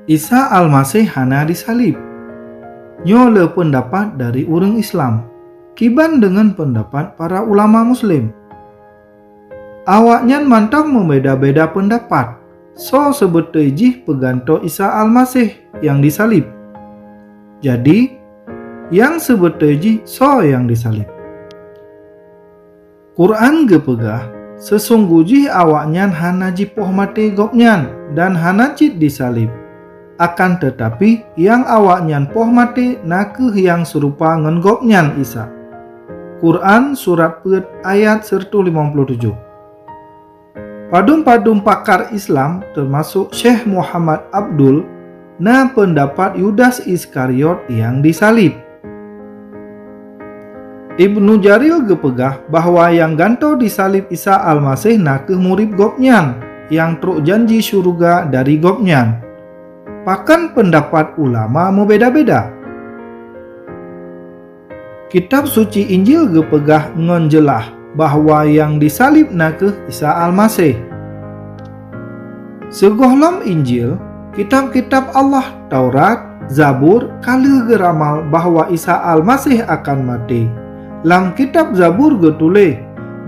Isa Almasih hana disalib. Nyo le pendapat dari urang Islam, kiban dengan pendapat para ulama Muslim. Awaknya mantap membeda-beda pendapat, so sebetulnya jih peganto Isa Almasih yang disalib. Jadi, yang sebetulnya jih so yang disalib. Quran gepegah, sesungguhnya awaknya hana jipoh mati gopnyan dan hana cit disalib. Akan tetapi yang awaknya poh mati nakeh yang serupa ngen gopnyan Isa. Quran surat Pet ayat 157. Padum-padum pakar Islam termasuk Syekh Muhammad Abdul na pendapat Yudas Iskariot yang disalib. Ibnu Jarir gepegah bahwa yang ganto disalib Isa Almasih nakeh murid gopnyan yang truk janji syurga dari gopnyan. Pakan pendapat ulama membeda-beda. Kitab suci Injil gepegah ngonjelah bahwa yang disalib nakeh Isa Almasih. Segohlom Injil, kitab-kitab Allah, Taurat, Zabur, kala geramal bahwa Isa Almasih akan mati. Lam kitab Zabur getuleh,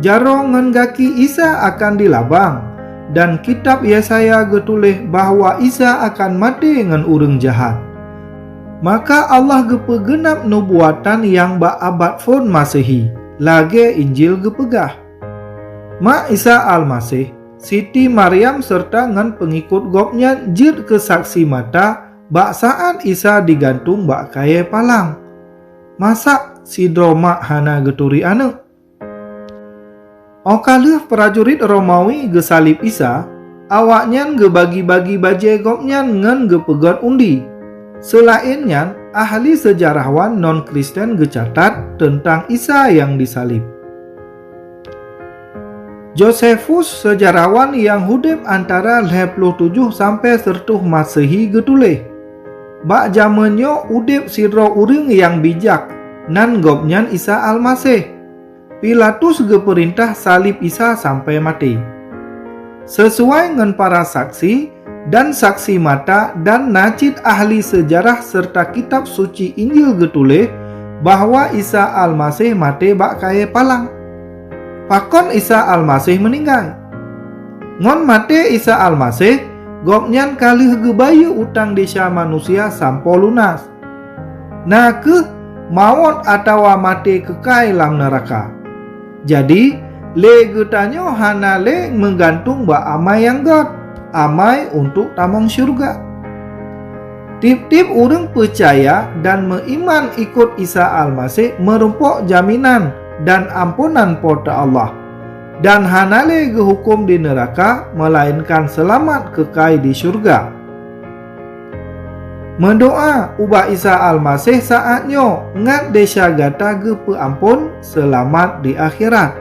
jaro ngan gaki Isa akan dilabang. Dan kitab Yesaya getuleh bahwa Isa akan mati dengan urang jahat. Maka Allah gepegenap nubuatan yang abad fon Masehi, lage Injil gepegah. Mak Isa Almasih, Siti Maryam serta ngan pengikut gopnya jid kesaksi mata bak saat Isa digantung bak kaya palang. Masak si droma hana geturi anu. Okalih prajurit Romawi gesalib Isa, awaknya gebagi-bagi bajai gopnya ngan gepegat undi. Selainnya, ahli sejarawan non-Kristen gecatat tentang Isa yang disalib. Josephus, sejarawan yang hudip antara 57 sampai 100 Masehi getuleh. Bak zamannya udip sidro uring yang bijak, nan gopnya Isa Almasih. Pilatus geperintah salib Isa sampai mati. Sesuai dengan para saksi dan saksi mata dan nacit ahli sejarah serta kitab suci Injil getuleh bahwa Isa Almasih mati bak kaya palang. Pakon Isa Almasih meninggal. Ngon mati Isa Almasih, gopnyan kalih gebayu utang desa manusia sampo lunas. Nah ke maut atau mati kekai lam neraka. Jadi, le getanyo hana le menggantung ba amai yang God, amai untuk tamang syurga. Tip-tip orang percaya dan beriman ikut Isa Almasih merumpok jaminan dan ampunan pada Allah. Dan hana le gehukum di neraka, melainkan selamat kekal di syurga. Mendoa ubah Isa Almasih saatnya ngat desa gata ge peampun selamat di akhirat.